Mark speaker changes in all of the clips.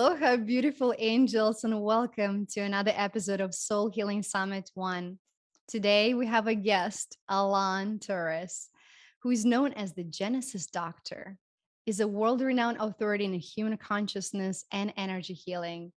Speaker 1: Aloha, beautiful angels, and welcome to another episode of Soul Healing Summit 1. Today, we have a guest, Alain Torres, who is known as the Genesis Doctor, is a world-renowned authority in human consciousness and energy healing.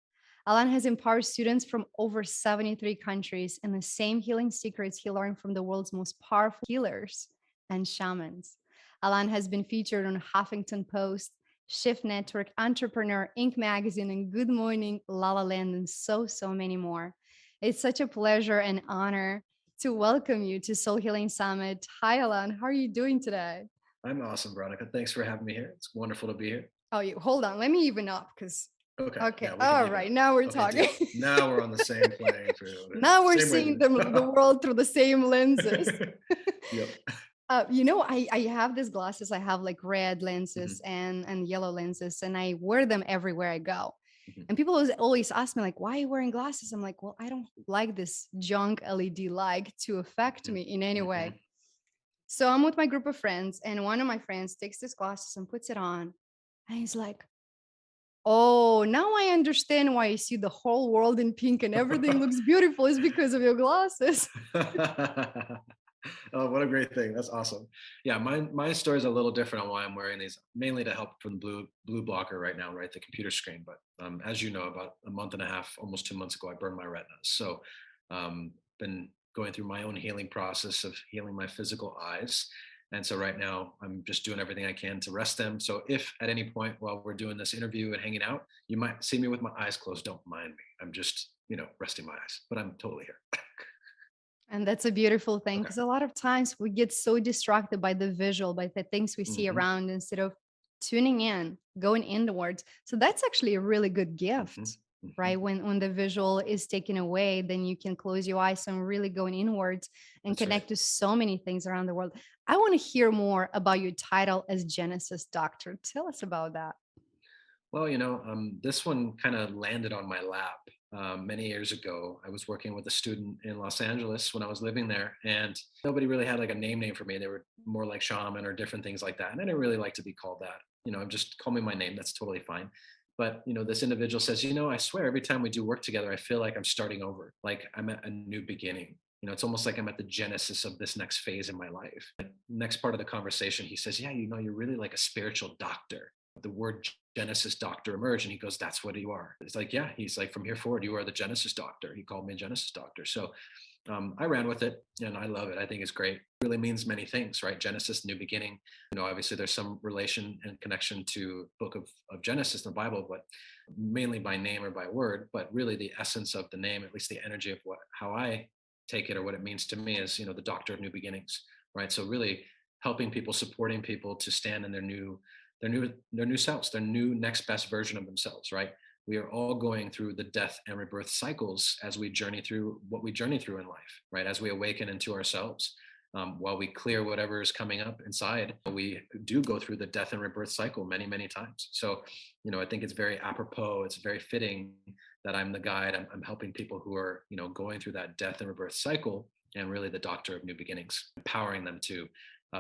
Speaker 1: Alain has empowered students from over 73 countries in the same healing secrets he learned from the world's most powerful healers and shamans. Alain has been featured on Huffington Post, Shift Network, Entrepreneur, Inc. magazine, and Good Morning LaLa Land, and so many more. It's such a pleasure and honor to welcome you to Soul Healing Summit. Hi, Alan. How are you doing today?
Speaker 2: I'm awesome, Veronica. Thanks for having me here. It's wonderful to be here.
Speaker 1: Oh, you hold on. Let me even up because.
Speaker 2: Okay.
Speaker 1: Okay.
Speaker 2: Yeah, we can
Speaker 1: All
Speaker 2: even
Speaker 1: right.
Speaker 2: up.
Speaker 1: Now we're
Speaker 2: Okay,
Speaker 1: talking.
Speaker 2: deal. Now we're on the same playing field.
Speaker 1: Now we're
Speaker 2: Same
Speaker 1: seeing
Speaker 2: wavelength.
Speaker 1: the world through the same lenses.
Speaker 2: Yep.
Speaker 1: I have these glasses. I have like red lenses
Speaker 2: hmm
Speaker 1: and yellow lenses, and I wear them everywhere I go.
Speaker 2: hmm
Speaker 1: And people always ask me, like, why are you wearing glasses? I'm like, well, I don't like this junk LED light to affect me in any
Speaker 2: hmm
Speaker 1: way. So I'm with my group of friends, and one of my friends takes these glasses and puts it on. And he's like, oh, now I understand why I see the whole world in pink and everything looks beautiful is because of your glasses.
Speaker 2: Oh, what a great thing. That's awesome. Yeah, my story is a little different on why I'm wearing these, mainly to help from the blue blocker right now, right? The computer screen. But as you know, about a month and a half, almost 2 months ago, I burned my retinas. So been going through my own healing process of healing my physical eyes. And so right now I'm just doing everything I can to rest them. So if at any point while we're doing this interview and hanging out, you might see me with my eyes closed, don't mind me. I'm just, resting my eyes, but I'm totally here.
Speaker 1: And that's a beautiful thing
Speaker 2: Okay.
Speaker 1: because a lot of times we get so distracted by the visual, by the things we see
Speaker 2: hmm
Speaker 1: around instead of tuning in, going inwards. So that's actually a really good
Speaker 2: hmm
Speaker 1: gift,
Speaker 2: hmm
Speaker 1: right? When the visual is taken away, then you can close your eyes and really going inwards and
Speaker 2: That's right.
Speaker 1: connect to so many things around the world. I want to hear more about your title as Genesis Doctor. Tell us about that.
Speaker 2: Well, this one kind of landed on my lap many years ago. I was working with a student in Los Angeles when I was living there, and nobody really had like a name for me. They were more like shaman or different things like that. And I didn't really like to be called that. Just call me my name. That's totally fine. But this individual says, I swear every time we do work together, I feel like I'm starting over, like I'm at a new beginning. It's almost like I'm at the genesis of this next phase in my life. Next part of the conversation, he says, yeah, you're really like a spiritual doctor. The word Genesis doctor emerged, and he goes, that's what you are. It's like, yeah, he's like, from here forward, you are the Genesis doctor. He called me a Genesis doctor. So I ran with it, and I love it. I think it's great. It really means many things, right? Genesis, new beginning. Obviously there's some relation and connection to book of Genesis in the Bible, but mainly by name or by word. But really the essence of the name, at least the energy of how I take it or what it means to me is, the doctor of new beginnings, right? So really helping people, supporting people to stand in their new selves, their new next best version of themselves, right? We are all going through the death and rebirth cycles as we journey through what we journey through in life, right? As we awaken into ourselves, while we clear whatever is coming up inside, we do go through the death and rebirth cycle many times. So, I think it's very apropos, it's very fitting that I'm the guide. I'm helping people who are, going through that death and rebirth cycle, and really the doctor of new beginnings, empowering them to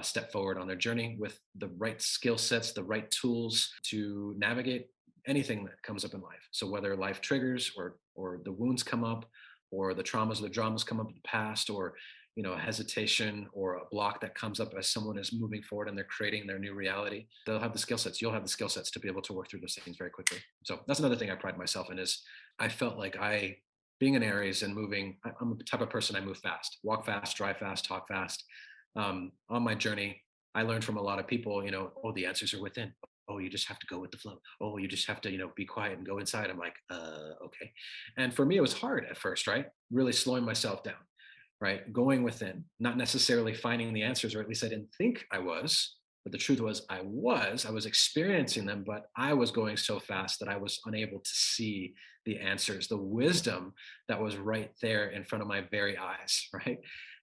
Speaker 2: step forward on their journey with the right skill sets, the right tools to navigate anything that comes up in life. So whether life triggers or the wounds come up, or the traumas or the dramas come up in the past, or a hesitation or a block that comes up as someone is moving forward and they're creating their new reality, they'll have the skill sets. You'll have the skill sets to be able to work through those things very quickly. So that's another thing I pride myself in is I felt like being an Aries and moving, I'm the type of person I move fast, walk fast, drive fast, talk fast. On my journey, I learned from a lot of people, oh, the answers are within. Oh, you just have to go with the flow. Oh, you just have to, be quiet and go inside. I'm like, okay. And for me, it was hard at first, right? Really slowing myself down, right? Going within, not necessarily finding the answers, or at least I didn't think I was. But the truth was, I was experiencing them, but I was going so fast that I was unable to see the answers, the wisdom that was right there in front of my very eyes, right?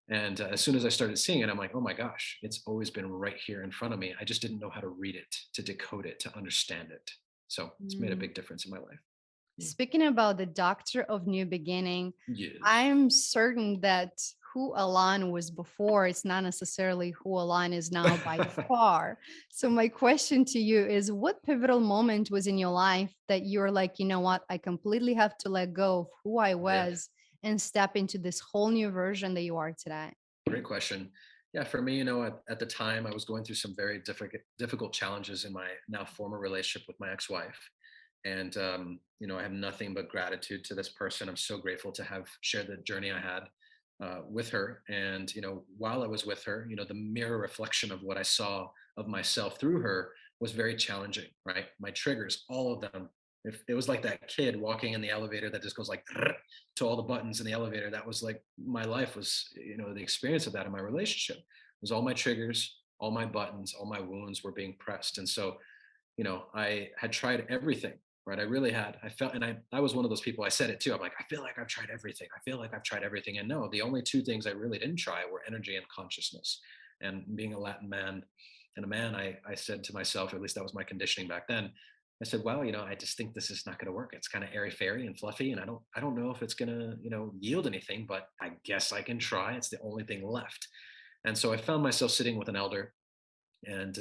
Speaker 2: And as soon as I started seeing it, I'm like, oh my gosh, it's always been right here in front of me. I just didn't know how to read it, to decode it, to understand it. So it's made a
Speaker 1: Mm.
Speaker 2: big difference in my life.
Speaker 1: Speaking about the Doctor of New Beginning,
Speaker 2: Yes.
Speaker 1: I'm certain that who Alan was before is not necessarily who Alan is now by far. So, my question to you is what pivotal moment was in your life that you're like, you know what, I completely have to let go of who I
Speaker 2: Yeah.
Speaker 1: was and step into this whole new version that you are today?
Speaker 2: Great question. Yeah, for me, at the time, I was going through some very difficult challenges in my now former relationship with my ex-wife, and I have nothing but gratitude to this person. I'm so grateful to have shared the journey I had with her, and while I was with her, the mirror reflection of what I saw of myself through her was very challenging. Right, my triggers, all of them. If it was like that kid walking in the elevator that just goes like to all the buttons in the elevator, that was like my life was, the experience of that in my relationship. It was all my triggers, all my buttons, all my wounds were being pressed. And so, I had tried everything, right? I really had. I felt, and I was one of those people, I said it too. I'm like, I feel like I've tried everything. I feel like I've tried everything. And no, the only two things I really didn't try were energy and consciousness. And being a Latin man and a man, I said to myself, at least that was my conditioning back then. I said, well, I just think this is not going to work. It's kind of airy fairy and fluffy, and I don't know if it's going to, yield anything. But I guess I can try. It's the only thing left. And so I found myself sitting with an elder, and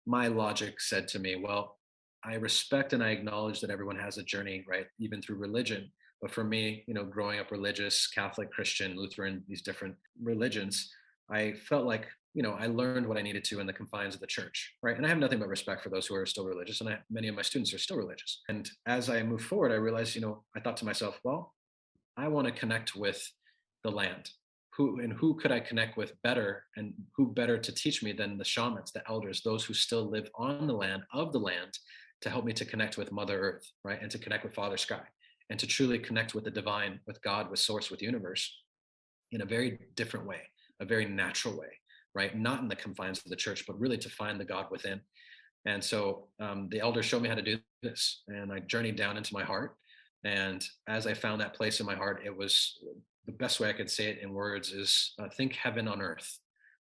Speaker 2: my logic said to me, well, I respect and I acknowledge that everyone has a journey, right? Even through religion. But for me, growing up religious, Catholic, Christian, Lutheran, these different religions, I felt like, I learned what I needed to in the confines of the church, right? And I have nothing but respect for those who are still religious. And many of my students are still religious. And as I moved forward, I realized, I thought to myself, well, I want to connect with the land. Who could I connect with better, and who better to teach me than the shamans, the elders, those who still live on the land of the land, to help me to connect with Mother Earth, right? And to connect with Father Sky, and to truly connect with the divine, with God, with source, with universe in a very different way, a very natural way, right? Not in the confines of the church, but really to find the God within. And so the elders showed me how to do this, and I journeyed down into my heart. And as I found that place in my heart, it was the best way I could say it in words is think heaven on earth.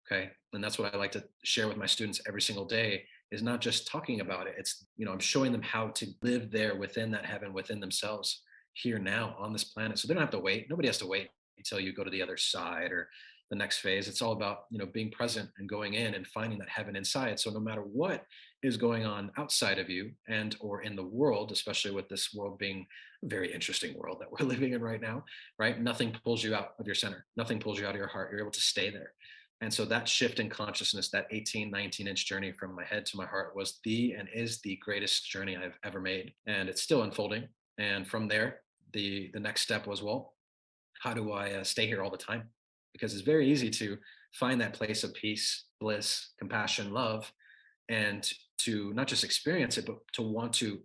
Speaker 2: Okay. And that's what I like to share with my students every single day, is not just talking about it. It's, I'm showing them how to live there within that heaven, within themselves, here now on this planet. So they don't have to wait. Nobody has to wait until you go to the other side or the next phase. It's all about, being present and going in and finding that heaven inside. So no matter what is going on outside of you and or in the world, especially with this world being a very interesting world that we're living in right now, right? Nothing pulls you out of your center. Nothing pulls you out of your heart. You're able to stay there. And so that shift in consciousness, that 18, 19-inch journey from my head to my heart was the and is the greatest journey I've ever made. And it's still unfolding. And from there, the next step was, well, how do I stay here all the time? Because it's very easy to find that place of peace, bliss, compassion, love, and to not just experience it, but to want to,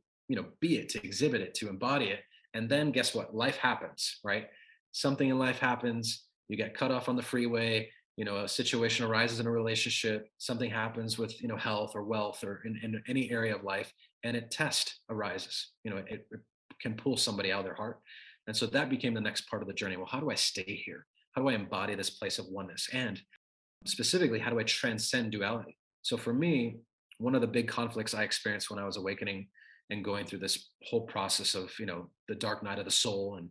Speaker 2: be it, to exhibit it, to embody it. And then guess what? Life happens, right? Something in life happens. You get cut off on the freeway. A situation arises in a relationship. Something happens with, health or wealth or in any area of life, and a test arises. It can pull somebody out of their heart. And so that became the next part of the journey. Well, how do I stay here? How do I embody this place of oneness? And specifically, how do I transcend duality? So for me, one of the big conflicts I experienced when I was awakening and going through this whole process of, the dark night of the soul and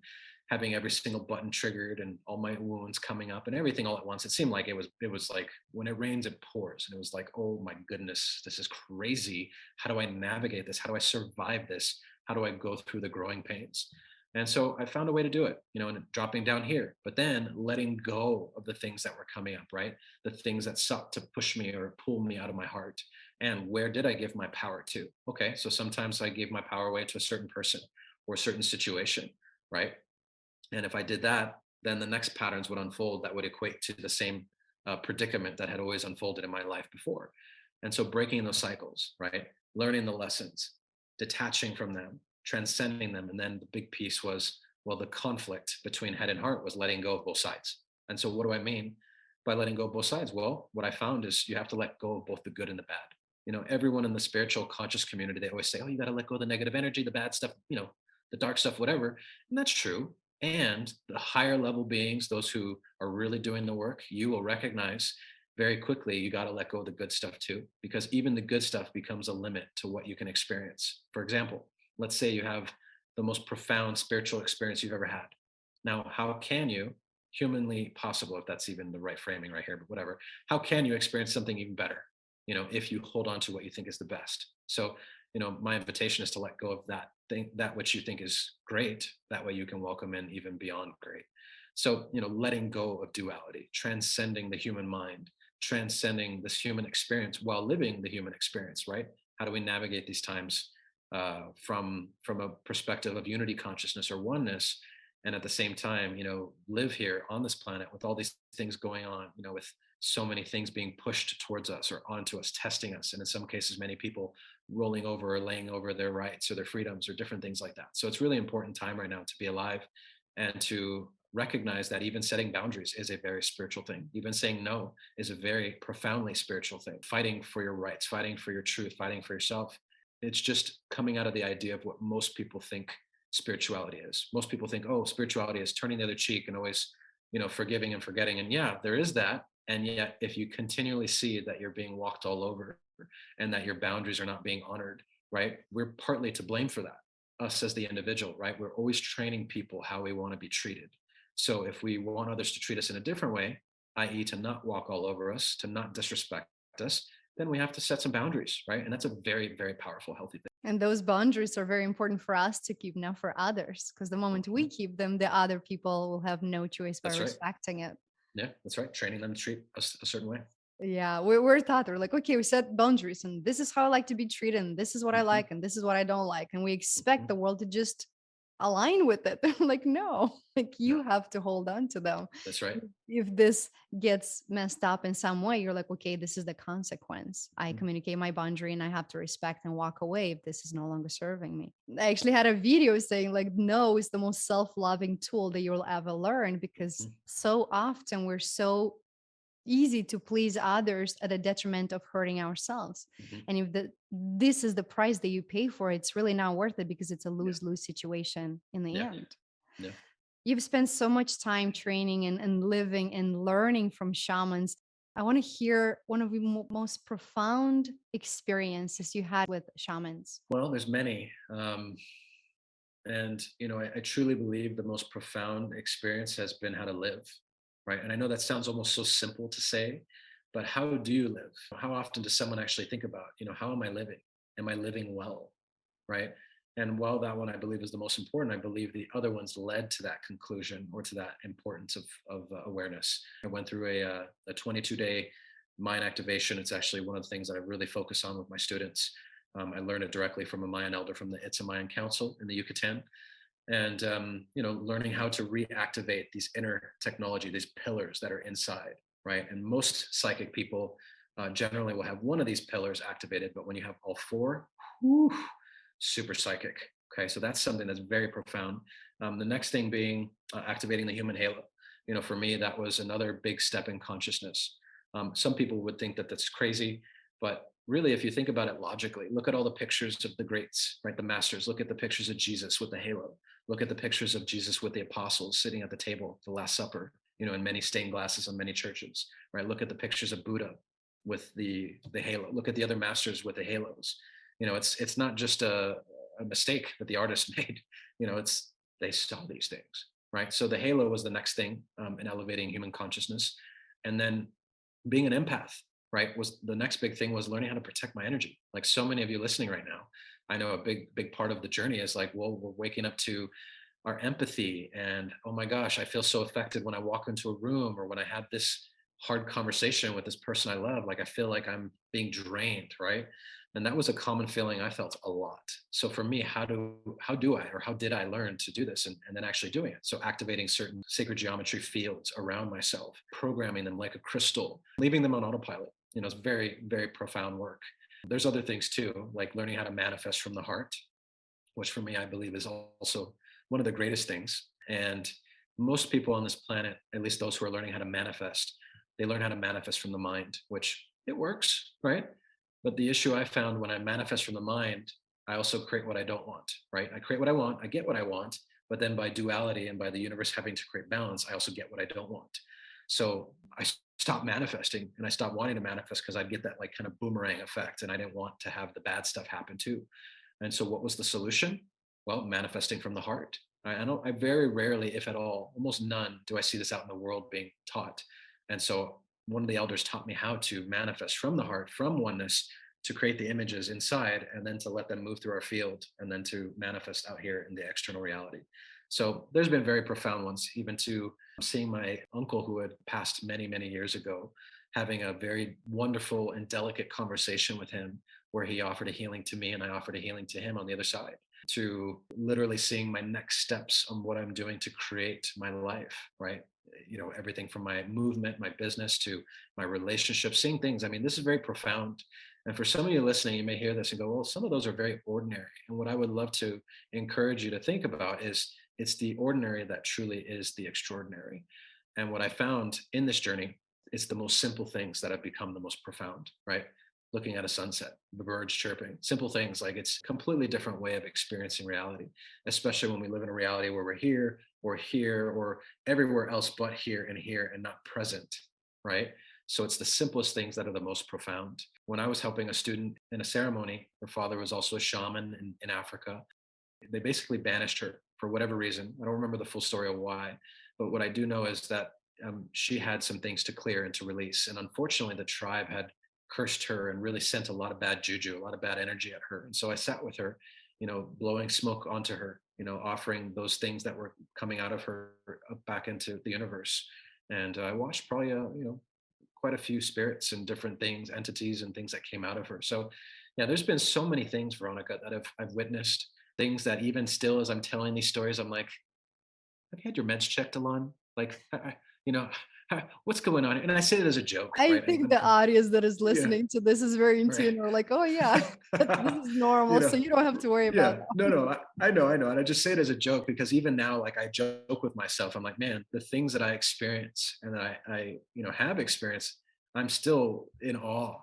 Speaker 2: having every single button triggered and all my wounds coming up and everything all at once. It seemed like it was like when it rains, it pours. And it was like, oh my goodness, this is crazy. How do I navigate this? How do I survive this? How do I go through the growing pains? And so I found a way to do it, and dropping down here, but then letting go of the things that were coming up, right? The things that sought to push me or pull me out of my heart. And where did I give my power to? Okay, so sometimes I gave my power away to a certain person or a certain situation, right? And if I did that, then the next patterns would unfold that would equate to the same predicament that had always unfolded in my life before. And so breaking those cycles, right? Learning the lessons, detaching from them, transcending them. And then the big piece was, well, the conflict between head and heart was letting go of both sides. And so what do I mean by letting go of both sides? Well, what I found is you have to let go of both the good and the bad. Everyone in the spiritual conscious community, they always say, oh, you got to let go of the negative energy, the bad stuff, the dark stuff, whatever. And that's true. And the higher level beings, those who are really doing the work, you will recognize very quickly you got to let go of the good stuff too, because even the good stuff becomes a limit to what you can experience. For example, let's say you have the most profound spiritual experience you've ever had. Now, how can you, humanly possible, if that's even the right framing right here, but whatever, how can you experience something even better? If you hold on to what you think is the best. So, my invitation is to let go of that thing, that which you think is great. That way you can welcome in even beyond great. So, letting go of duality, transcending the human mind, transcending this human experience while living the human experience, right? How do we navigate these times from a perspective of unity consciousness or oneness, and at the same time, live here on this planet with all these things going on, with so many things being pushed towards us or onto us, testing us, and in some cases, many people rolling over or laying over their rights or their freedoms or different things like that. So it's really important time right now to be alive and to recognize that even setting boundaries is a very spiritual thing. Even saying no is a very profoundly spiritual thing. Fighting for your rights, fighting for your truth, fighting for yourself. It's just coming out of the idea of what most people think spirituality is. Most people think, oh, spirituality is turning the other cheek and always, forgiving and forgetting. And yeah, there is that. And yet, if you continually see that you're being walked all over and that your boundaries are not being honored, right? We're partly to blame for that, us as the individual, right? We're always training people how we want to be treated. So if we want others to treat us in a different way, i.e., to not walk all over us, to not disrespect us, then we have to set some boundaries, right? And that's a very, very powerful, healthy thing.
Speaker 1: And those boundaries are very important for us to keep, now for others, because the moment we
Speaker 2: Mhm.
Speaker 1: keep them, the other people will have no choice by
Speaker 2: That's right.
Speaker 1: respecting it.
Speaker 2: Yeah, that's right. Training them to treat us a certain way.
Speaker 1: Yeah, we're taught, we're like, okay, we set boundaries, and this is how I like to be treated, and this is what I
Speaker 2: Mhm,
Speaker 1: like, and this is what I don't like. And we expect
Speaker 2: mhm.
Speaker 1: the world to just align with it. Like, no, like
Speaker 2: No,
Speaker 1: you have to hold on to them.
Speaker 2: that's right.
Speaker 1: If this gets messed up in some way, you're like, okay, this is the consequence. I
Speaker 2: Mhm,
Speaker 1: communicate my boundary and I have to respect and walk away if this is no longer serving me. I actually had a video saying, like, no is the most self-loving tool that you'll ever learn, because
Speaker 2: mhm,
Speaker 1: so often we're so easy to please others at the detriment of hurting ourselves.
Speaker 2: mhm.
Speaker 1: And if this is the price that you pay for it, it's really not worth it, because it's a
Speaker 2: Yeah,
Speaker 1: lose-lose situation in the
Speaker 2: yeah,
Speaker 1: end.
Speaker 2: yeah.
Speaker 1: You've spent so much time training and living and learning from shamans. I want to hear one of the most profound experiences you had with shamans.
Speaker 2: Well, there's many. And I truly believe the most profound experience has been how to live, right? And I know that sounds almost so simple to say, but how do you live? How often does someone actually think about, how am I living? Am I living well, right? And while that one I believe is the most important, I believe the other ones led to that conclusion or to that importance of awareness. I went through a 22-day mind activation. It's actually one of the things that I really focus on with my students. I learned it directly from a Mayan elder from the It's a Mayan Council in the Yucatan, and learning how to reactivate these inner technology, these pillars that are inside, right? And most psychic people generally will have one of these pillars activated, but when you have all four, whew, super psychic. Okay, so that's something that's very profound. The next thing being activating the human halo. For me, that was another big step in consciousness. Some people would think that that's crazy, but really, if you think about it logically, look at all the pictures of the greats, right? The masters. Look at the pictures of Jesus with the halo. Look at the pictures of Jesus with the apostles sitting at the table, the Last Supper, in many stained glasses in many churches, right? Look at the pictures of Buddha with the halo. Look at the other masters with the halos. It's not just a mistake that the artist made. It's they saw these things, right? So the halo was the next thing in elevating human consciousness, and then being an empath, right, was the next big thing, was learning how to protect my energy. Like so many of you listening right now, I know a big part of the journey is like, well, we're waking up to our empathy, and oh my gosh, I feel so affected when I walk into a room or when I have this hard conversation with this person I love. Like I feel like I'm being drained, right? And that was a common feeling I felt a lot. So for me, how do I, or how did I learn to do this, and then actually doing it? So activating certain sacred geometry fields around myself, programming them like a crystal, leaving them on autopilot. It's very, very profound work. There's other things too, like learning how to manifest from the heart, which for me, I believe is also one of the greatest things. And most people on this planet, at least those who are learning how to manifest, they learn how to manifest from the mind, which it works, right? But the issue I found when I manifest from the mind, I also create what I don't want, right? I create what I want, I get what I want, but then by duality and by the universe having to create balance, I also get what I don't want. So I stopped manifesting and I stopped wanting to manifest because I'd get that like kind of boomerang effect, and I didn't want to have the bad stuff happen too. And so what was the solution? Well, manifesting from the heart. I very rarely, if at all, almost none, do I see this out in the world being taught. And so one of the elders taught me how to manifest from the heart, from oneness, to create the images inside and then to let them move through our field and then to manifest out here in the external reality. So there's been very profound ones, even to seeing my uncle who had passed many, many years ago, having a very wonderful and delicate conversation with him where he offered a healing to me and I offered a healing to him on the other side, to literally seeing my next steps on what I'm doing to create my life, right? Everything from my movement, my business to my relationship, seeing things. I mean, this is very profound. And for some of you listening, you may hear this and go, well, some of those are very ordinary. And what I would love to encourage you to think about is it's the ordinary that truly is the extraordinary. And what I found in this journey, it's the most simple things that have become the most profound, right? Looking at a sunset, the birds chirping, simple things like it's a completely different way of experiencing reality, especially when we live in a reality where we're here, or everywhere else but here and not present, right? So it's the simplest things that are the most profound. When I was helping a student in a ceremony, her father was also a shaman in Africa. They basically banished her for whatever reason. I don't remember the full story of why, but what I do know is that she had some things to clear and to release. And unfortunately, the tribe had cursed her and really sent a lot of bad juju, a lot of bad energy at her. And so I sat with her, blowing smoke onto her, offering those things that were coming out of her back into the universe. And I watched probably, quite a few spirits and different things, entities and things that came out of her. So yeah, there's been so many things, Veronica, that I've witnessed, things that even still as I'm telling these stories, I'm like, have you had your meds checked, Alon? Like, what's going on? And I say it as a joke,
Speaker 1: I
Speaker 2: right?
Speaker 1: think the audience that is
Speaker 2: Yeah,
Speaker 1: listening to this is very in
Speaker 2: right.
Speaker 1: tune. Or like, oh yeah, this is normal, so
Speaker 2: know,
Speaker 1: you don't have to worry about
Speaker 2: yeah, no, I know. And I just say it as a joke because even now, like I joke with myself, I'm like, man, the things that I experience and that I have experienced, I'm still in awe,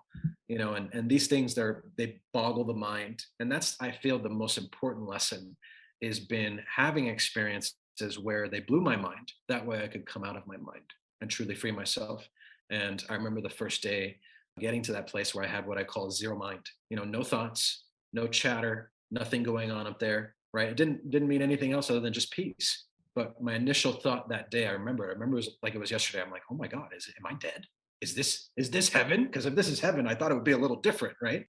Speaker 2: and these things, they boggle the mind. And that's, I feel, the most important lesson is been having experiences where they blew my mind. That way I could come out of my mind and truly free myself. And I remember the first day getting to that place where I had what I call zero mind, no thoughts, no chatter, nothing going on up there, right? It didn't mean anything else other than just peace. But my initial thought that day, I remember it was like it was yesterday. I'm like, oh my God, am I dead? Is this heaven? Because if this is heaven, I thought it would be a little different, right?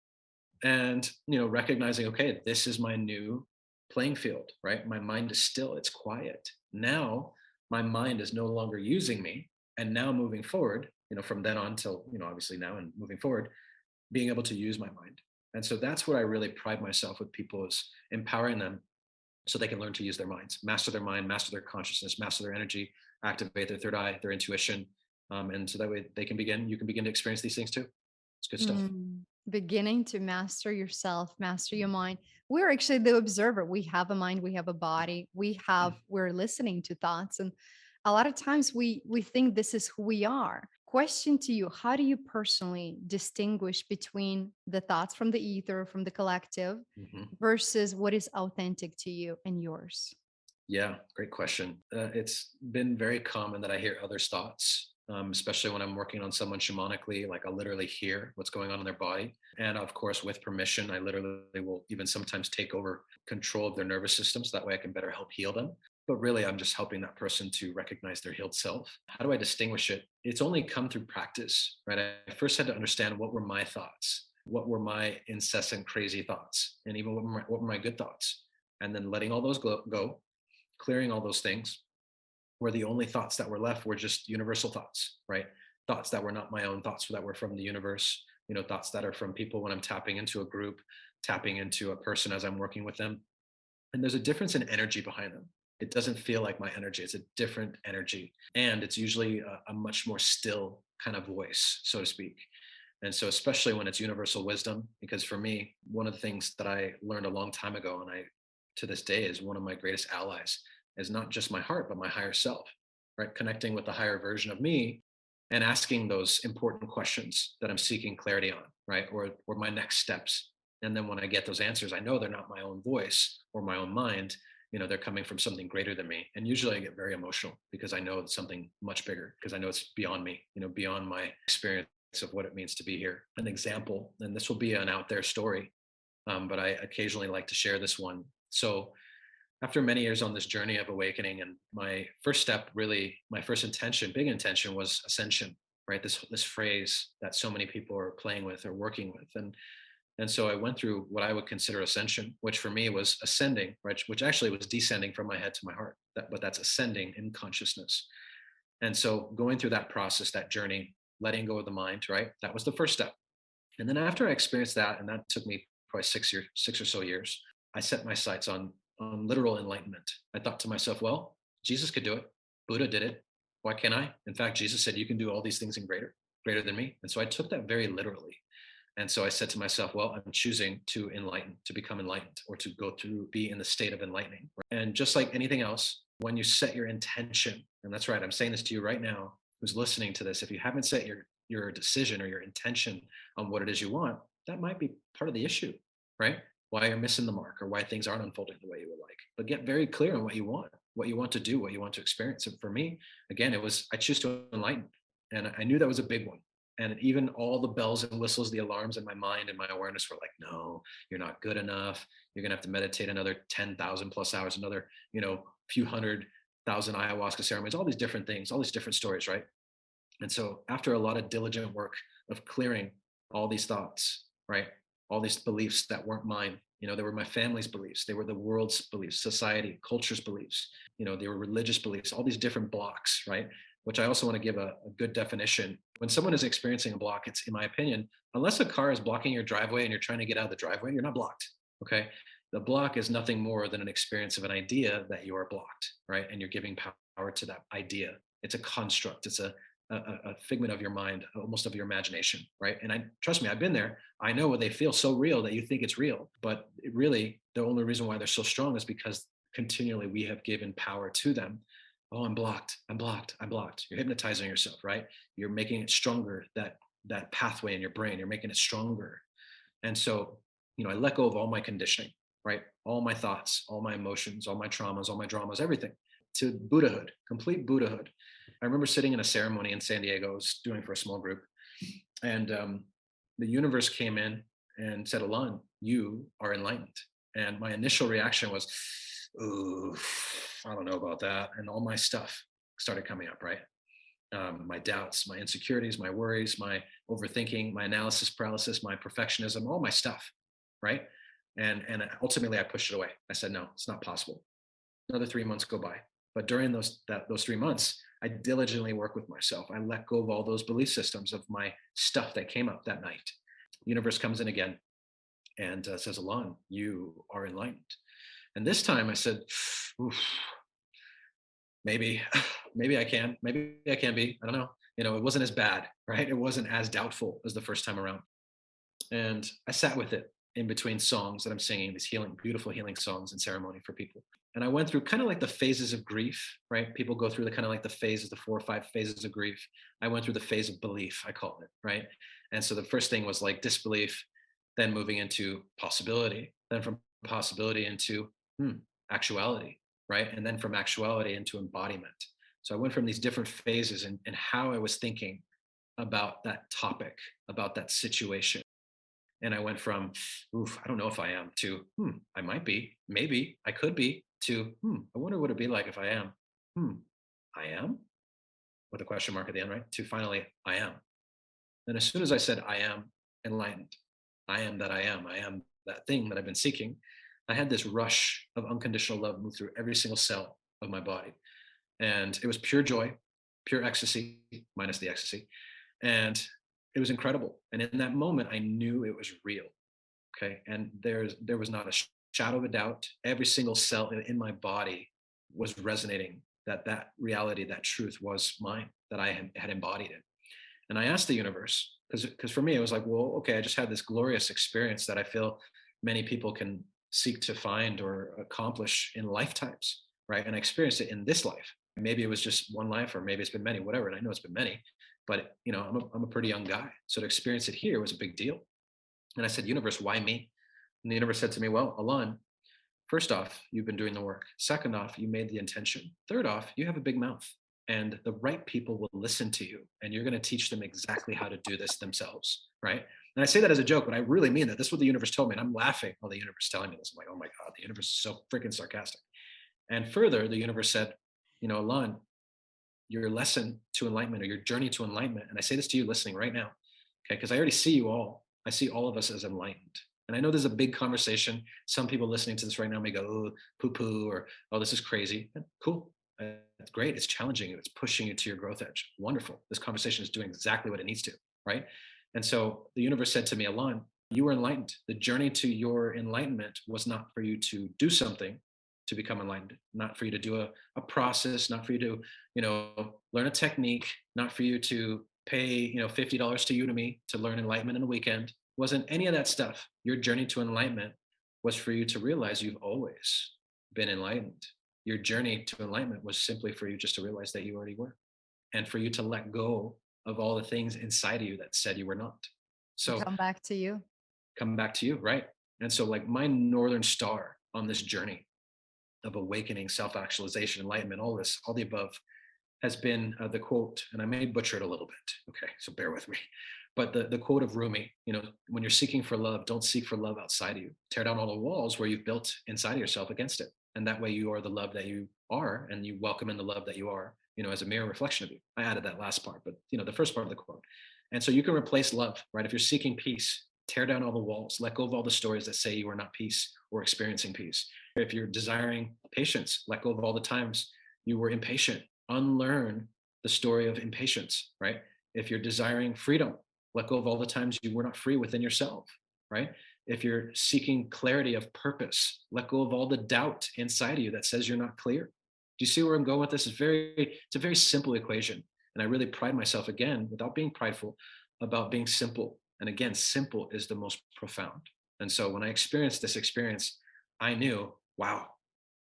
Speaker 2: And recognizing, okay, this is my new playing field, right? My mind is still, it's quiet. Now my mind is no longer using me. And now moving forward, from then on till, obviously now and moving forward, being able to use my mind. And so that's what I really pride myself with people, is empowering them so they can learn to use their minds, master their mind, master their consciousness, master their energy, activate their third eye, their intuition. And so that way you can begin to experience these things too. It's good stuff.
Speaker 1: beginning to master yourself, master your mind. We're actually the observer. We have a mind, we have a body, we're listening to thoughts. And a lot of times we think this is who we are. Question to you: how do you personally distinguish between the thoughts from the ether, from the collective,
Speaker 2: Mhm.
Speaker 1: versus what is authentic to you and yours?
Speaker 2: Yeah, great question. It's been very common that I hear others' thoughts, especially when I'm working on someone shamanically. Like I'll literally hear what's going on in their body. And of course, with permission, I literally will even sometimes take over control of their nervous system so that way I can better help heal them. But really, I'm just helping that person to recognize their healed self. How do I distinguish it? It's only come through practice, right? I first had to understand what were my thoughts, what were my incessant crazy thoughts, and even what were my good thoughts. And then letting all those go, clearing all those things, where the only thoughts that were left were just universal thoughts, right? Thoughts that were not my own thoughts, that were from the universe, thoughts that are from people when I'm tapping into a group, tapping into a person as I'm working with them. And there's a difference in energy behind them. It doesn't feel like my energy. It's a different energy. And it's usually a much more still kind of voice, so to speak. And so, especially when it's universal wisdom, because for me, one of the things that I learned a long time ago, and I to this day is one of my greatest allies, is not just my heart, but my higher self, right? Connecting with the higher version of me and asking those important questions that I'm seeking clarity on, right? Or my next steps. And then when I get those answers, I know they're not my own voice or my own mind. They're coming from something greater than me. And usually I get very emotional because I know it's something much bigger, because I know it's beyond me, beyond my experience of what it means to be here. An example, and this will be an out there story, but I occasionally like to share this one. So after many years on this journey of awakening, and my first step, really, my first intention, big intention, was ascension, right? This phrase that so many people are playing with or working with. And so I went through what I would consider ascension, which for me was ascending, right? Which actually was descending from my head to my heart. But that's ascending in consciousness. And so going through that process, that journey, letting go of the mind, right? That was the first step. And then after I experienced that, and that took me probably 6 years, 6 or so years, I set my sights on literal enlightenment. I thought to myself, well, Jesus could do it. Buddha did it. Why can't I? In fact, Jesus said, you can do all these things and greater than me. And so I took that very literally. And so I said to myself, well, I'm choosing to enlighten, to become enlightened, or to go through, be in the state of enlightening. And just like anything else, when you set your intention, and that's right, I'm saying this to you right now, who's listening to this, if you haven't set your decision or your intention on what it is you want, that might be part of the issue, right? Why you're missing the mark or why things aren't unfolding the way you would like. But get very clear on what you want to do, what you want to experience. And for me, again, it was I choose to enlighten. And I knew that was a big one. And even all the bells and whistles, the alarms in my mind and my awareness were like, no, you're not good enough. You're going to have to meditate another 10,000 plus hours, another, few 100,000 ayahuasca ceremonies, all these different things, all these different stories, right? And so after a lot of diligent work of clearing all these thoughts, right? All these beliefs that weren't mine, they were my family's beliefs. They were the world's beliefs, society, culture's beliefs. They were religious beliefs, all these different blocks, right? Which I also want to give a good definition. When someone is experiencing a block, it's, in my opinion, unless a car is blocking your driveway and you're trying to get out of the driveway, you're not blocked. Okay. The block is nothing more than an experience of an idea that you are blocked, right? And you're giving power to that idea. It's a construct. It's a figment of your mind, almost of your imagination, right? And I trust me, I've been there. I know what they feel so real that you think it's real, but really, the only reason why they're so strong is because continually we have given power to them. Oh, I'm blocked. I'm blocked. I'm blocked. You're hypnotizing yourself, right? You're making it stronger. That pathway in your brain, you're making it stronger. And so, I let go of all my conditioning, right? All my thoughts, all my emotions, all my traumas, all my dramas, everything to Buddhahood, complete Buddhahood. I remember sitting in a ceremony in San Diego, I was doing for a small group, and the universe came in and said, Alain, you are enlightened. And my initial reaction was, ooh, I don't know about that. And all my stuff started coming up, right? My doubts, my insecurities, my worries, my overthinking, my analysis paralysis, my perfectionism, all my stuff, right? And ultimately I pushed it away. I said, no, it's not possible. Another 3 months go by. But during those 3 months, I diligently work with myself. I let go of all those belief systems of my stuff that came up that night. The universe comes in again and says, Alain, you are enlightened. And this time I said, oof, maybe, maybe I can, maybe I can be. I don't know. It wasn't as bad, right? It wasn't as doubtful as the first time around. And I sat with it in between songs that I'm singing, these beautiful healing songs and ceremony for people. And I went through kind of like the phases of grief, right? People go through the kind of like the phases, the 4 or 5 phases of grief. I went through the phase of belief, I call it, right? And so the first thing was like disbelief, then moving into possibility, then from possibility into actuality, right? And then from actuality into embodiment. So I went from these different phases and how I was thinking about that topic, about that situation. And I went from, oof, I don't know if I am, to, I might be, maybe I could be, to, I wonder what it'd be like if I am. I am? With a question mark at the end, right? To finally, I am. And as soon as I said, I am enlightened, I am that I am that thing that I've been seeking, I had this rush of unconditional love move through every single cell of my body. And it was pure joy, pure ecstasy, minus the ecstasy. And it was incredible. And in that moment, I knew it was real. Okay. And there was not a shadow of a doubt. Every single cell in my body was resonating that reality, that truth was mine, that I had embodied it. And I asked the universe, because for me, it was like, well, okay, I just had this glorious experience that I feel many people can seek to find or accomplish in lifetimes, right? And I experienced it in this life. Maybe it was just one life, or maybe it's been many, whatever. And I know it's been many, but I'm a pretty young guy. So to experience it here was a big deal. And I said, universe, why me? And the universe said to me, well, Alain, first off, you've been doing the work. Second off, you made the intention. Third off, you have a big mouth and the right people will listen to you and you're going to teach them exactly how to do this themselves. Right. And I say that as a joke, but I really mean that. This is what the universe told me. And I'm laughing while the universe is telling me this. I'm like, oh my God, the universe is so freaking sarcastic. And further, the universe said, Alon, your lesson to enlightenment or your journey to enlightenment, and I say this to you listening right now, okay, because I already see you all. I see all of us as enlightened. And I know there's a big conversation. Some people listening to this right now may go, oh, poo poo, or, oh, this is crazy. Cool. It's great. It's challenging you. It's pushing you to your growth edge. Wonderful. This conversation is doing exactly what it needs to, right? And so the universe said to me, Alon, you were enlightened. The journey to your enlightenment was not for you to do something to become enlightened, not for you to do a process, not for you to, learn a technique, not for you to pay, $50 to Udemy to learn enlightenment in a weekend. Wasn't any of that stuff. Your journey to enlightenment was for you to realize you've always been enlightened. Your journey to enlightenment was simply for you just to realize that you already were, and for you to let go of all the things inside of you that said you were not.
Speaker 1: To
Speaker 2: So
Speaker 1: come back to you.
Speaker 2: come back to you, right? And so, like, my northern star on this journey of awakening, self-actualization, enlightenment, all this, all the above, has been the quote, and I may butcher it a little bit. Okay, so bear with me. But the quote of Rumi, when you're seeking for love, don't seek for love outside of you. Tear down all the walls where you've built inside of yourself against it. And that way you are the love that you are, and you welcome in the love that you are, as a mirror reflection of you. I added that last part, but the first part of the quote. And so you can replace love, right? If you're seeking peace, tear down all the walls, let go of all the stories that say you are not peace or experiencing peace. If you're desiring patience, let go of all the times you were impatient, unlearn the story of impatience, right? If you're desiring freedom, let go of all the times you were not free within yourself, right? If you're seeking clarity of purpose, let go of all the doubt inside of you that says you're not clear. Do you see where I'm going with this? It's a very simple equation. And I really pride myself, again, without being prideful, about being simple. And again, simple is the most profound. And so when I experienced this experience, I knew, wow,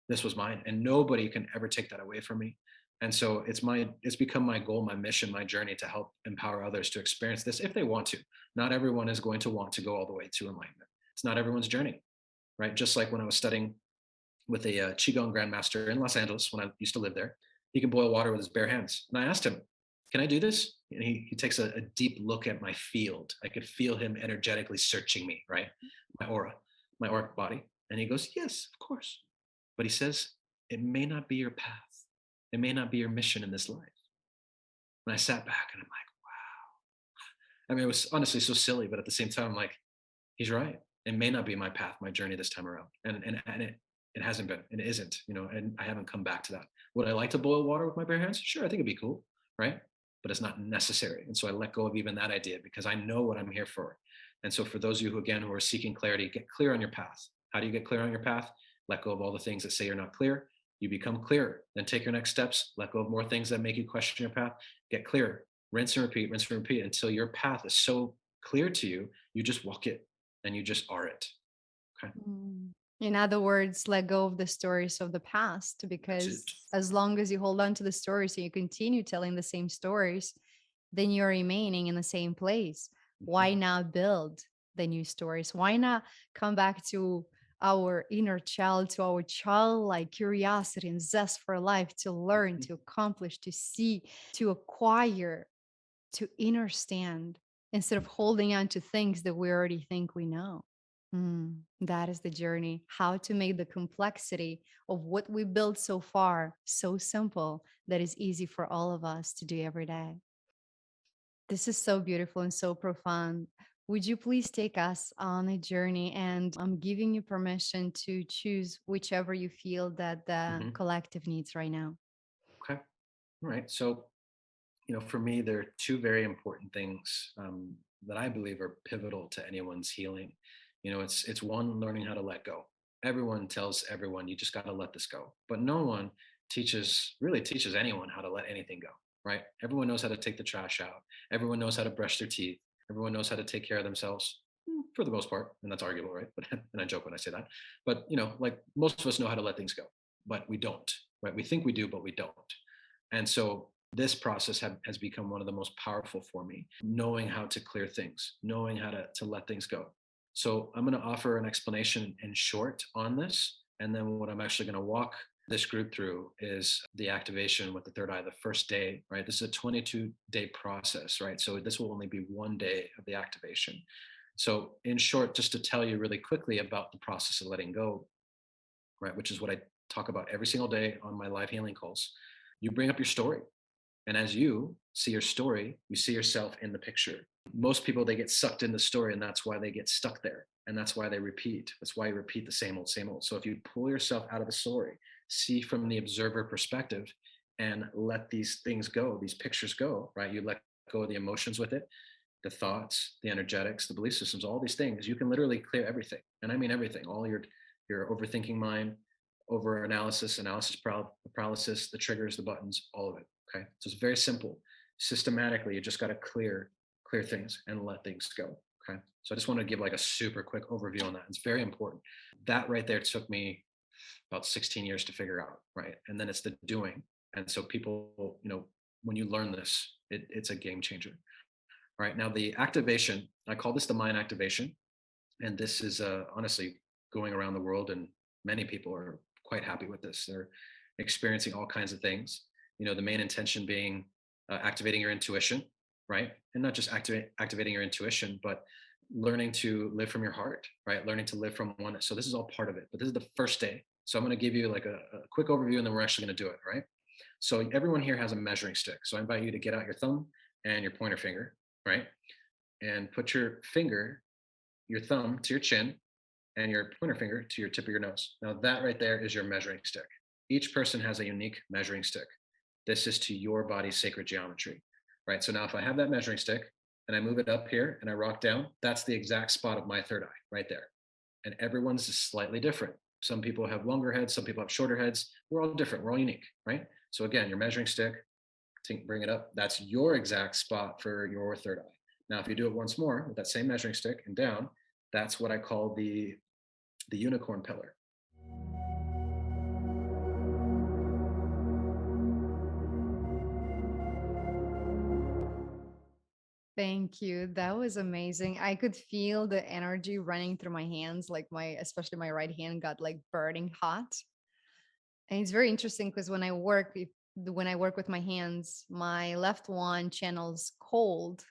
Speaker 2: this was mine, and nobody can ever take that away from me. And so it's become my goal, my mission, my journey to help empower others to experience this if they want to. Not everyone is going to want to go all the way to enlightenment. It's not everyone's journey, right? Just like when I was studying with a qigong grandmaster in Los Angeles when I used to live there, he can boil water with his bare hands, and I asked him, can I do this? And he takes a deep look at my field. I could feel him energetically searching me, right? My aura, my auric body. And he goes, yes, of course. But he says, it may not be your path. It may not be your mission in this life. And I sat back and I'm like, wow. I mean, it was honestly so silly, but at the same time, I'm like, he's right. It may not be my path, my journey this time around. And it hasn't been, and it isn't, and I haven't come back to that. Would I like to boil water with my bare hands? Sure, I think it'd be cool, right? But it's not necessary. And so I let go of even that idea because I know what I'm here for. And so for those of you who, again, who are seeking clarity, get clear on your path. How do you get clear on your path? Let go of all the things that say you're not clear. You become clearer. Then take your next steps. Let go of more things that make you question your path. Get clearer. Rinse and repeat until your path is so clear to you, you just walk it and you just are it. Okay.
Speaker 1: Mm. In other words, let go of the stories of the past,
Speaker 2: That's it.
Speaker 1: because as long as you hold on to the stories and you continue telling the same stories, then you're remaining in the same place. Why
Speaker 2: Mhm.
Speaker 1: not build the new stories? Why not come back to our inner child, to our childlike curiosity and zest for life, to learn,
Speaker 2: Mhm.
Speaker 1: to accomplish, to see, to acquire, to understand, instead of holding on to things that we already think we know? That is the journey. How to make the complexity of what we built so far so simple that is easy for all of us to do every day. This is so beautiful and so profound. Would you please take us on a journey? And I'm giving you permission to choose whichever you feel that the
Speaker 2: Mhm.
Speaker 1: collective needs right now.
Speaker 2: Okay. All right. So, for me, there are two very important things that I believe are pivotal to anyone's healing. It's one, learning how to let go. Everyone tells everyone you just got to let this go, but no one really teaches anyone how to let anything go. Right? Everyone knows how to take the trash out. Everyone knows how to brush their teeth. Everyone knows how to take care of themselves for the most part, and that's arguable, right? But and I joke when I say that. But like most of us know how to let things go, but we don't. Right? We think we do, but we don't. And so this process has become one of the most powerful for me, knowing how to clear things, knowing how to let things go. So I'm going to offer an explanation in short on this. And then what I'm actually going to walk this group through is the activation with the third eye, the first day, right? This is a 22-day process, right? So this will only be one day of the activation. So in short, just to tell you really quickly about the process of letting go, right? Which is what I talk about every single day on my live healing calls. You bring up your story. And as you see your story, you see yourself in the picture. Most people, they get sucked in the story, and that's why they get stuck there. And that's why they repeat. That's why you repeat the same old, same old. So if you pull yourself out of the story, see from the observer perspective, and let these things go, these pictures go, right? You let go of the emotions with it, the thoughts, the energetics, the belief systems, all these things, you can literally clear everything. And I mean everything, all your overthinking mind, over analysis paralysis, the triggers, the buttons, all of it. Okay. So it's very simple. Systematically, you just got to clear things and let things go. Okay. So I just want to give like a super quick overview on that. It's very important. That right there took me about 16 years to figure out. Right. And then it's the doing. And so people, when you learn this, it's a game changer. Right now, the activation, I call this the mind activation. And this is honestly going around the world, and many people are quite happy with this. They're experiencing all kinds of things. The main intention being activating your intuition, right? And not just activating your intuition, but learning to live from your heart, right? Learning to live from oneness. So this is all part of it. But this is the first day. So I'm going to give you like a quick overview, and then we're actually going to do it, right? So everyone here has a measuring stick. So I invite you to get out your thumb and your pointer finger, right? And put your thumb to your chin and your pointer finger to your tip of your nose. Now, that right there is your measuring stick. Each person has a unique measuring stick. This is to your body's sacred geometry, right? So now, if I have that measuring stick and I move it up here and I rock down, that's the exact spot of my third eye right there. And everyone's is slightly different. Some people have longer heads, some people have shorter heads. We're all different, we're all unique, right? So, again, your measuring stick, bring it up, that's your exact spot for your third eye. Now, if you do it once more with that same measuring stick and down, that's what I call the unicorn pillar.
Speaker 1: Thank you. That was amazing. I could feel the energy running through my hands, like especially my right hand got like burning hot. And it's very interesting because when I work with my hands, my left one channels cold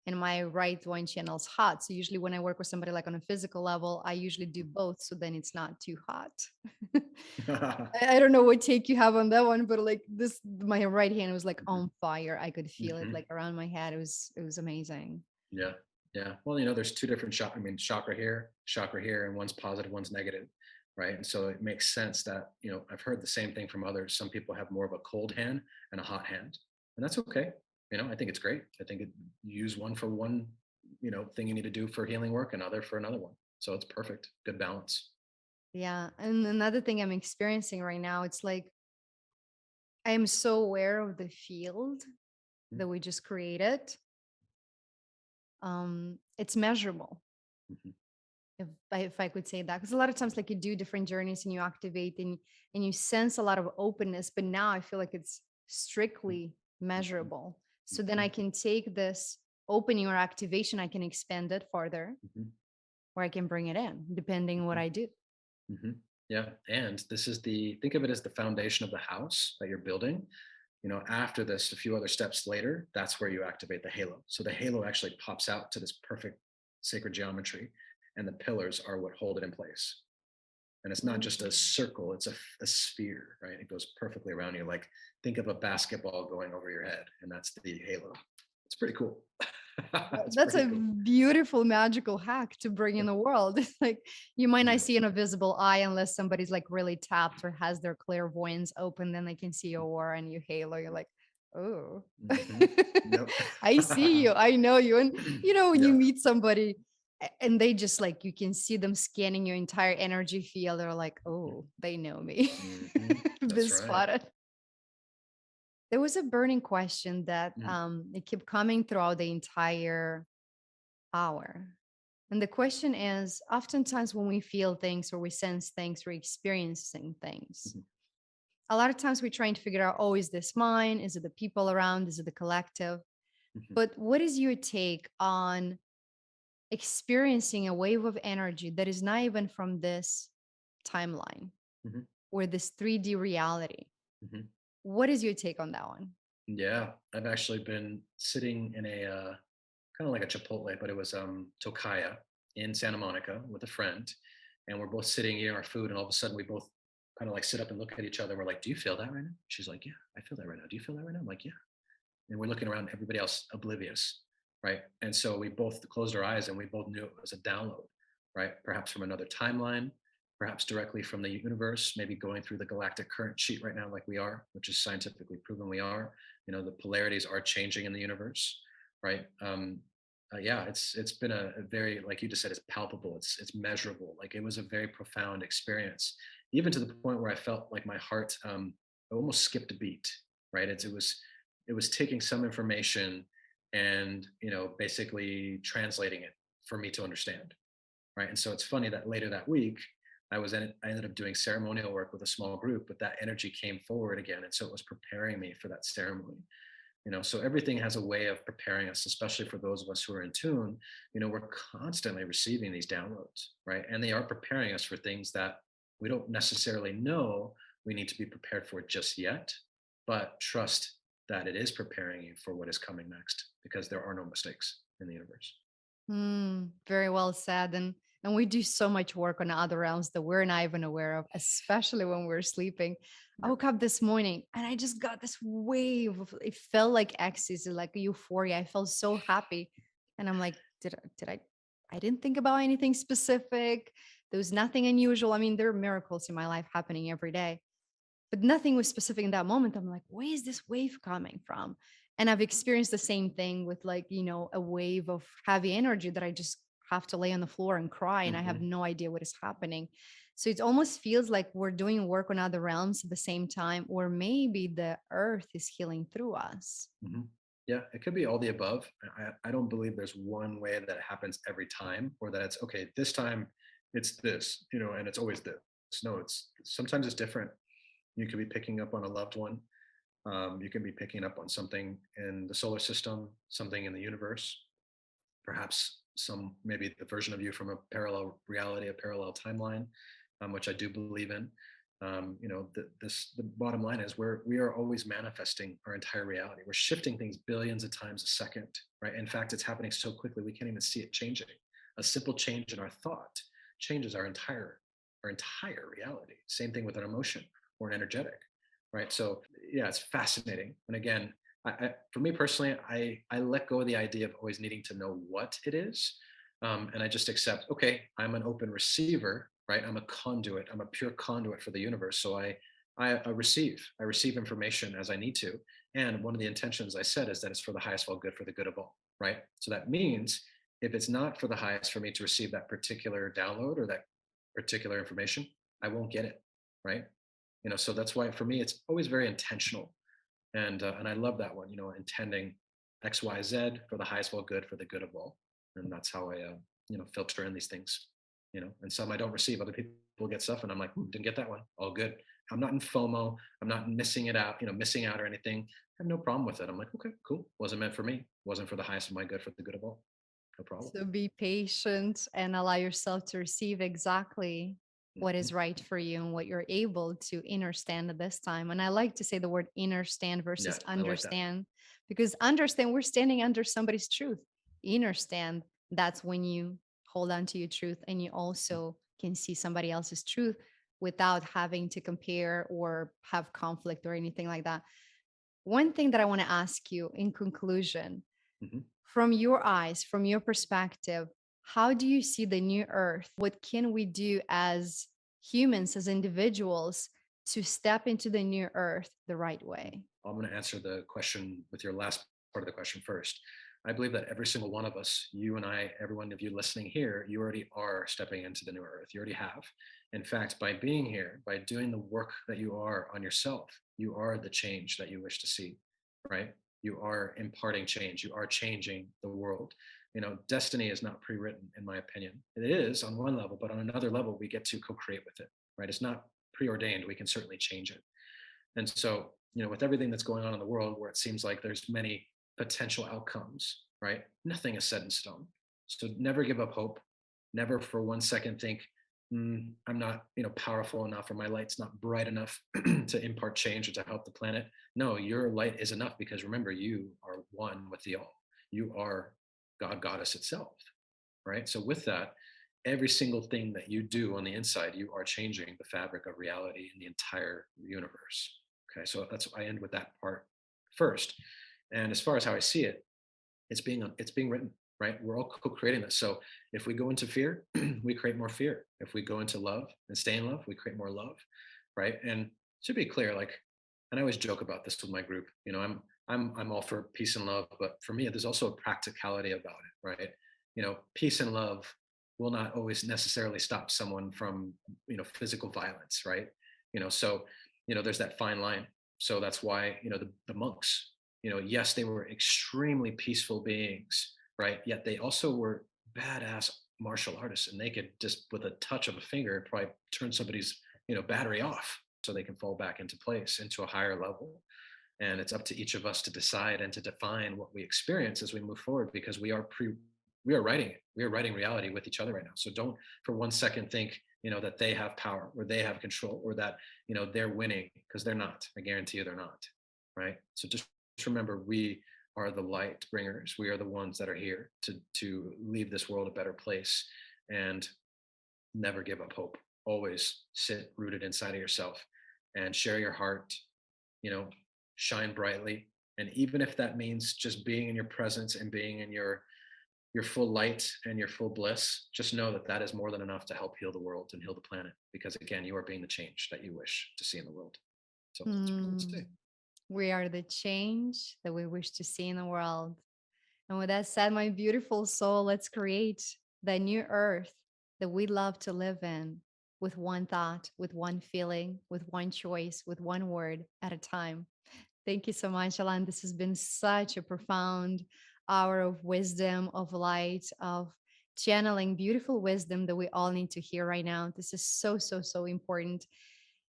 Speaker 1: and my right one channels hot. So usually when I work with somebody like on a physical level, I usually do both. So then it's not too hot. I don't know what take you have on that one, but like this, my right hand was like
Speaker 2: Mhm,
Speaker 1: on fire. I could feel it
Speaker 2: mhm.
Speaker 1: like around my head. It was amazing.
Speaker 2: Yeah, yeah. Well, there's two different chakra here, and one's positive, one's negative, right? And so it makes sense that I've heard the same thing from others. Some people have more of a cold hand and a hot hand, and that's okay. I think it's great. I think you use one for one, thing you need to do for healing work, another for another one. So it's perfect. Good balance.
Speaker 1: Yeah. And another thing I'm experiencing right now, it's like I am so aware of the field
Speaker 2: Mhm,
Speaker 1: that we just created. It's measurable,
Speaker 2: mhm,
Speaker 1: if I could say that, because a lot of times like you do different journeys and you activate and you sense a lot of openness, but now I feel like it's strictly
Speaker 2: mhm,
Speaker 1: measurable. So then I
Speaker 2: mhm,
Speaker 1: can take this opening or activation, I can expand it farther,
Speaker 2: mhm,
Speaker 1: or I can bring it in depending on what
Speaker 2: mhm.
Speaker 1: I do.
Speaker 2: Yeah. And this is think of it as the foundation of the house that you're building. After this, a few other steps later, that's where you activate the halo. So the halo actually pops out to this perfect sacred geometry, and the pillars are what hold it in place. And it's not just a
Speaker 1: Ooh.
Speaker 2: circle, it's a sphere, right? It goes perfectly around you. Like think of a basketball going over your head, and that's the halo. It's pretty cool. It's
Speaker 1: That's
Speaker 2: pretty
Speaker 1: a
Speaker 2: cool.
Speaker 1: beautiful magical hack to bring in the world. It's like you might not
Speaker 2: Yeah.
Speaker 1: see an invisible eye unless somebody's like really tapped or has their clairvoyance open, then they can see your aura and you halo. You're like, oh,
Speaker 2: Hmm. Yep.
Speaker 1: I see you. I know you. And when you
Speaker 2: Yeah.
Speaker 1: meet somebody and they just like you can see them scanning your entire energy field, they're like, oh, they know me.
Speaker 2: Hmm.
Speaker 1: Been
Speaker 2: That's right.
Speaker 1: spotted. There was a burning question that
Speaker 2: Mm,
Speaker 1: it kept coming throughout the entire hour. And the question is oftentimes when we feel things or we sense things, we're experiencing things.
Speaker 2: mhm,
Speaker 1: A lot of times we're trying to figure out, oh, is this mine? Is it the people around? Is it the collective?
Speaker 2: mhm,
Speaker 1: But what is your take on experiencing a wave of energy that is not even from this timeline
Speaker 2: mhm,
Speaker 1: or this 3D reality?
Speaker 2: mhm.
Speaker 1: What is your take on that one?
Speaker 2: Yeah, I've actually been sitting in a kind of like a Chipotle, but it was Tokaya in Santa Monica with a friend, and we're both sitting eating our food, and all of a sudden we both kind of like sit up and look at each other. We're like, do you feel that right now? She's like, yeah, I feel that right now. Do you feel that right now? I'm like, yeah. And we're looking around, everybody else oblivious, right? And so we both closed our eyes and we both knew it was a download, right? Perhaps from another timeline, perhaps directly from the universe, maybe going through the galactic current sheet right now, like we are, which is scientifically proven we are. The polarities are changing in the universe, right? Yeah, it's been a very, like you just said, it's palpable, it's measurable. Like it was a very profound experience, even to the point where I felt like my heart almost skipped a beat, right? It was taking some information and basically translating it for me to understand, right? And so it's funny that later that week I ended up doing ceremonial work with a small group, but that energy came forward again, and so it was preparing me for that ceremony. So everything has a way of preparing us, especially for those of us who are in tune. We're constantly receiving these downloads, right? And they are preparing us for things that we don't necessarily know we need to be prepared for just yet, but trust that it is preparing you for what is coming next, because there are no mistakes in the universe.
Speaker 1: Very well said. And we do so much work on other realms that we're not even aware of, especially when we're sleeping. I
Speaker 2: Yep.
Speaker 1: woke up this morning and I just got this wave of, it felt like ecstasy, like euphoria. I felt so happy. And I'm like, I didn't think about anything specific. There was nothing unusual. I mean, there are miracles in my life happening every day, but nothing was specific in that moment. I'm like, where is this wave coming from? And I've experienced the same thing with, like, a wave of heavy energy that I just have to lay on the floor and cry and I have
Speaker 2: Hmm.
Speaker 1: no idea what is happening. So it almost feels like we're doing work on other realms at the same time, or maybe the earth is healing through us.
Speaker 2: Hmm. Yeah, it could be all the above. I don't believe there's one way that it happens every time, or that it's okay, this time it's this, and it's always this. No, it's sometimes it's different. You could be picking up on a loved one. You can be picking up on something in the solar system, something in the universe, perhaps maybe the version of you from a parallel reality, a parallel timeline, which I do believe in. The bottom line is we are always manifesting our entire reality. We're shifting things billions of times a second, right? In fact, it's happening so quickly we can't even see it changing. A simple change in our thought changes our entire reality. Same thing with an emotion or an energetic, right? So yeah, it's fascinating. And again, for me personally, I let go of the idea of always needing to know what it is, and I just accept. Okay, I'm an open receiver, right? I'm a conduit. I'm a pure conduit for the universe. So I receive. I receive information as I need to. And one of the intentions I said is that it's for the highest of all good, for the good of all, right? So that means if it's not for the highest for me to receive that particular download or that particular information, I won't get it, right? So that's why for me it's always very intentional, and I love that one. Intending X, Y, Z for the highest of all good, for the good of all, and that's how I filter in these things. And some I don't receive. Other people get stuff, and I'm like, didn't get that one. All good. I'm not in FOMO. I'm not missing it out. Missing out or anything. I have no problem with it. I'm like, okay, cool. Wasn't meant for me. Wasn't for the highest of my good, for the good of all. No problem.
Speaker 1: So be patient and allow yourself to receive exactly what
Speaker 2: Mhm.
Speaker 1: is right for you and what you're able to understand at this time. And I like to say the word understand
Speaker 2: Yeah,
Speaker 1: versus
Speaker 2: I like that.
Speaker 1: understand, because understand, we're standing under somebody's truth. Understand, that's when you hold on to your truth and you also can see somebody else's truth without having to compare or have conflict or anything like that. One thing that I want to ask you in conclusion,
Speaker 2: Mhm.
Speaker 1: from your eyes, from your perspective, how do you see the new earth? What can we do as humans, as individuals, to step into the new earth the right way?
Speaker 2: I'm going to answer the question with your last part of the question first. I believe that every single one of us, you and I, every one of you listening here, you already are stepping into the new earth. You already have. In fact, by being here, by doing the work that you are on yourself, you are the change that you wish to see, right? You are imparting change. You are changing the world. Destiny is not pre-written, in my opinion. It is on one level, but on another level, we get to co-create with it, right? It's not preordained. We can certainly change it. And so, with everything that's going on in the world, where it seems like there's many potential outcomes, right? Nothing is set in stone. So never give up hope. Never for 1 second think, I'm not, powerful enough, or my light's not bright enough to impart change or to help the planet. No, your light is enough, because remember, you are one with the all. You are God, goddess itself, right? So with that, every single thing that you do on the inside, you are changing the fabric of reality in the entire universe. Okay, so that's I end with that part first. And as far as how I see it, it's being written, right? We're all co-creating this. So if we go into fear, we create more fear. If we go into love and stay in love, we create more love, right? And to be clear, like, and I always joke about this with my group. I'm all for peace and love, but for me, there's also a practicality about it, right? Peace and love will not always necessarily stop someone from physical violence, right? So there's that fine line. So that's why the monks, yes, they were extremely peaceful beings, right? Yet they also were badass martial artists, and they could just, with a touch of a finger, probably turn somebody's, battery off so they can fall back into place, into a higher level. And it's up to each of us to decide and to define what we experience as we move forward, because we are writing it. We are writing reality with each other right now. So don't for one second think, that they have power or they have control or that, they're winning, because they're not. I guarantee you they're not. Right. So just remember, we are the light bringers. We are the ones that are here to leave this world a better place, and never give up hope. Always sit rooted inside of yourself and share your heart, you know, shine brightly. And even if that means just being in your presence and being in your full light and your full bliss, just know that that is more than enough to help heal the world and heal the planet. Because again, you are being the change that you wish to see in the world. So that's what I would
Speaker 1: Hmm.
Speaker 2: say.
Speaker 1: We are the change that we wish to see in the world. And with that said, my beautiful soul, let's create the new earth that we love to live in, with one thought, with one feeling, with one choice, with one word at a time. Thank you so much, Alan. This has been such a profound hour of wisdom, of light, of channeling beautiful wisdom that we all need to hear right now. This is so, so, so important.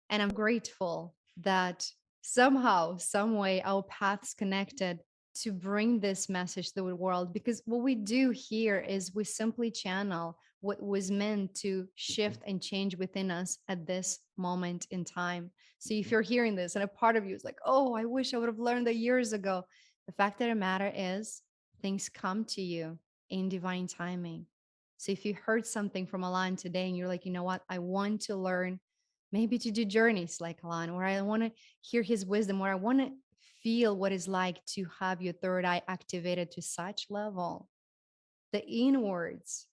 Speaker 1: And I'm grateful that somehow, some way, our paths connected to bring this message to the world. Because what we do here is we simply channel what was meant to shift and change within us at this moment in time. So if you're hearing this and a part of you is like, oh, I wish I would have learned that years ago, the fact of the matter is things come to you in divine timing. So if you heard something from Alan today and you're like, you know what, I want to learn maybe to do journeys like Alan, or I want to hear his wisdom, or I want to feel what it's like to have your third eye activated to such level, the inwards,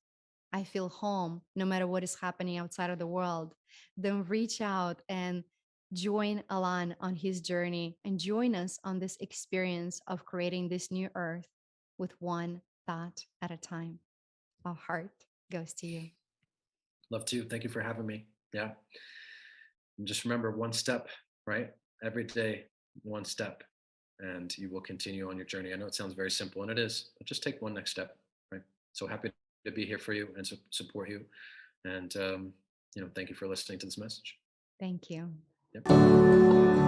Speaker 1: I feel home no matter what is happening outside of the world. Then reach out and join Alan on his journey and join us on this experience of creating this new earth with one thought at a time. Our heart goes to you.
Speaker 2: Love to. Thank you for having me. Yeah. And just remember, one step, right? Every day, one step, and you will continue on your journey. I know it sounds very simple, and it is, but just take one next step, right? So happy to be here for you and support you. And, thank you for listening to this message.
Speaker 1: Thank you.
Speaker 2: Yep.